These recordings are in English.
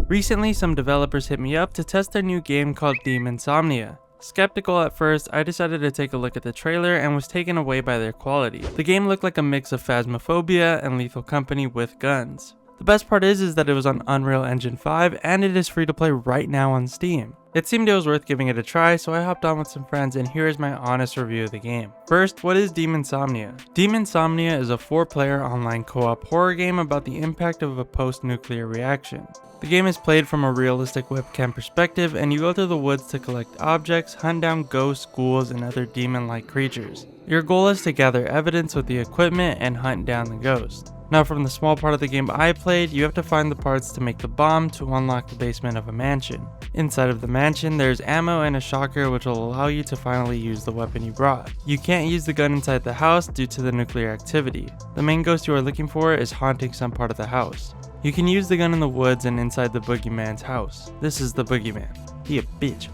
Recently, some developers hit me up to test their new game called Demonsomnia. Skeptical at first, I decided to take a look at the trailer and was taken away by their quality. The game looked like a mix of phasmophobia and Lethal Company with guns. The best part is that it was on Unreal Engine 5 and it is free to play right now on Steam. It seemed it was worth giving it a try, so I hopped on with some friends and here is my honest review of the game. First, what is Demonsomnia? Demonsomnia is a 4-player online co-op horror game about the impact of a post-nuclear reaction. The game is played from a realistic webcam perspective and you go through the woods to collect objects, hunt down ghosts, ghouls, and other demon-like creatures. Your goal is to gather evidence with the equipment and hunt down the ghost. Now from the small part of the game I played, you have to find the parts to make the bomb to unlock the basement of a mansion. Inside of the mansion, there's ammo and a shocker which will allow you to finally use the weapon you brought. You can't use the gun inside the house due to the nuclear activity. The main ghost you are looking for is haunting some part of the house. You can use the gun in the woods and inside the boogeyman's house. This is the boogeyman. He a bitch.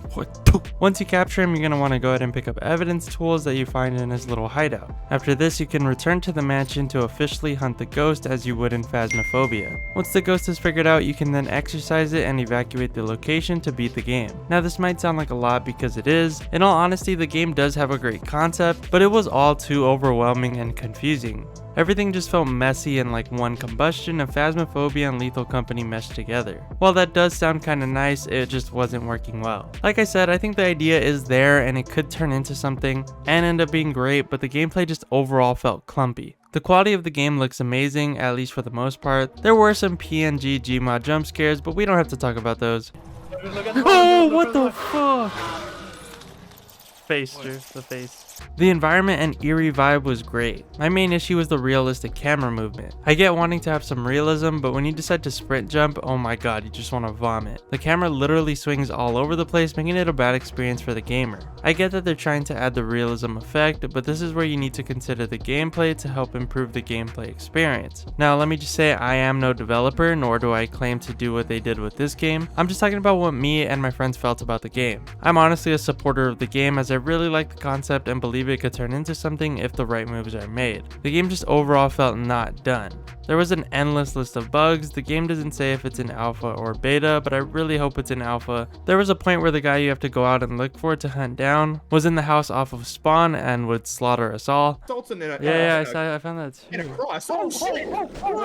Once you capture him, you're going to want to go ahead and pick up evidence tools that you find in his little hideout. After this, you can return to the mansion to officially hunt the ghost as you would in Phasmophobia. Once the ghost is figured out, you can then exorcise it and evacuate the location to beat the game. Now this might sound like a lot because it is. In all honesty, the game does have a great concept, but it was all too overwhelming and confusing. Everything just felt messy and like one combustion of Phasmophobia and Lethal Company meshed together. While that does sound kinda nice, it just wasn't working well. Like I said, I think the idea is there and it could turn into something and end up being great, but the gameplay just overall felt clumpy. The quality of the game looks amazing, at least for the most part. There were some PNG Gmod jump scares, but we don't have to talk about those. Oh, what the fuck? Face, Drew, the face. The environment and eerie vibe was great. My main issue was the realistic camera movement. I get wanting to have some realism, but when you decide to sprint jump, oh my god, you just want to vomit. The camera literally swings all over the place, making it a bad experience for the gamer. I get that they're trying to add the realism effect, but this is where you need to consider the gameplay to help improve the gameplay experience. Now let me just say I am no developer, nor do I claim to do what they did with this game. I'm just talking about what me and my friends felt about the game. I'm honestly a supporter of the game as I really like the concept and believe it could turn into something if the right moves are made. The game just overall felt not done. There was an endless list of bugs. The game doesn't say if it's in alpha or beta, but I really hope it's in alpha. There was a point where the guy you have to go out and look for to hunt down was in the house off of spawn and would slaughter us all. Yeah, I found that too.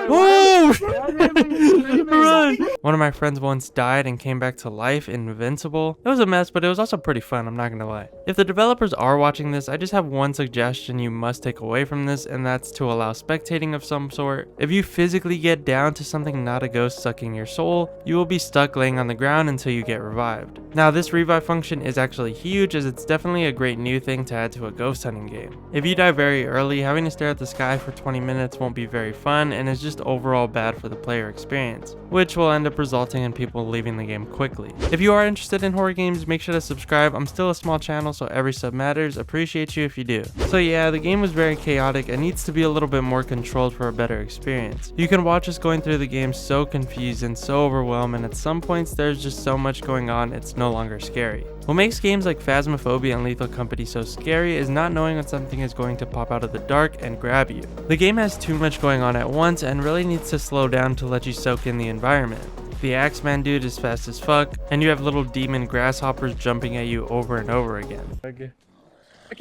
Oh shit! Run! One of my friends once died and came back to life in Invincible. It was a mess, but it was also pretty fun, I'm not gonna lie. If the developers are watching this, I just have one suggestion you must take away from this, and that's to allow spectating of some sort. If you physically get down to something not a ghost sucking your soul, you will be stuck laying on the ground until you get revived. Now this revive function is actually huge, as it's definitely a great new thing to add to a ghost hunting game. If you die very early, having to stare at the sky for 20 minutes won't be very fun and is just overall bad for the player experience, which will end up resulting in people leaving the game quickly. If you are interested in horror games, make sure to subscribe. I'm still a small channel, so every sub matters. Appreciate you if you do. So yeah, the game was very chaotic and needs to be a little bit more controlled for a better experience. You can watch us going through the game so confused and so overwhelmed, and at some points there's just so much going on it's no longer scary. What makes games like Phasmophobia and Lethal Company so scary is not knowing when something is going to pop out of the dark and grab you. The game has too much going on at once and really needs to slow down to let you soak in the environment. The Axeman dude is fast as fuck, and you have little demon grasshoppers jumping at you over and over again. Okay.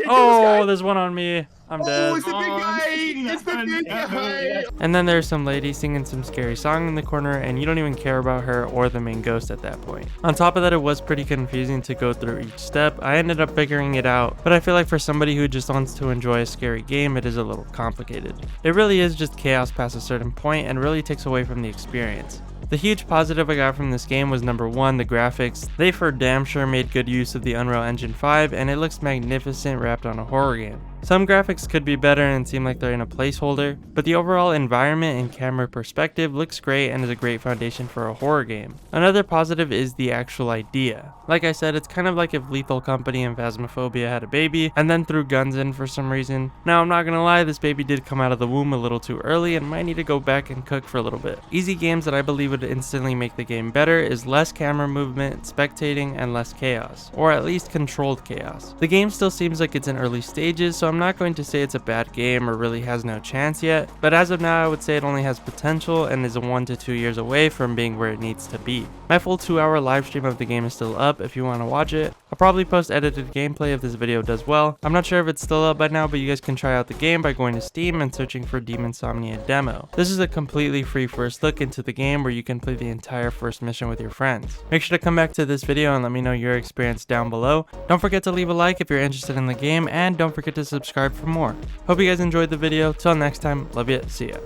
Oh, there's one on me. I'm dead. Oh, it's the big guy! It's the big guy! And then there's some lady singing some scary song in the corner, and you don't even care about her or the main ghost at that point. On top of that, it was pretty confusing to go through each step. I ended up figuring it out, but I feel like for somebody who just wants to enjoy a scary game, it is a little complicated. It really is just chaos past a certain point and really takes away from the experience. The huge positive I got from this game was number one, the graphics. They for damn sure made good use of the Unreal Engine 5 and it looks magnificent wrapped on a horror game. Some graphics could be better and seem like they're in a placeholder, but the overall environment and camera perspective looks great and is a great foundation for a horror game. Another positive is the actual idea. Like I said, it's kind of like if Lethal Company and Phasmophobia had a baby and then threw guns in for some reason. Now I'm not gonna lie, this baby did come out of the womb a little too early and might need to go back and cook for a little bit. Easy games that I believe would instantly make the game better is less camera movement, spectating, and less chaos, or at least controlled chaos. The game still seems like it's in early stages, so I'm I'm not going to say it's a bad game or really has no chance yet, but as of now I would say it only has potential and is 1 to 2 years away from being where it needs to be. My full 2-hour live stream of the game is still up if you want to watch it. I'll probably post edited gameplay if this video does well. I'm not sure if it's still up by now, but you guys can try out the game by going to Steam and searching for Demonsomnia demo. This is a completely free first look into the game where you can play the entire first mission with your friends. Make sure to come back to this video and let me know your experience down below. Don't forget to leave a like if you're interested in the game, and don't forget to subscribe for more. Hope you guys enjoyed the video. Till next time, love ya, see ya.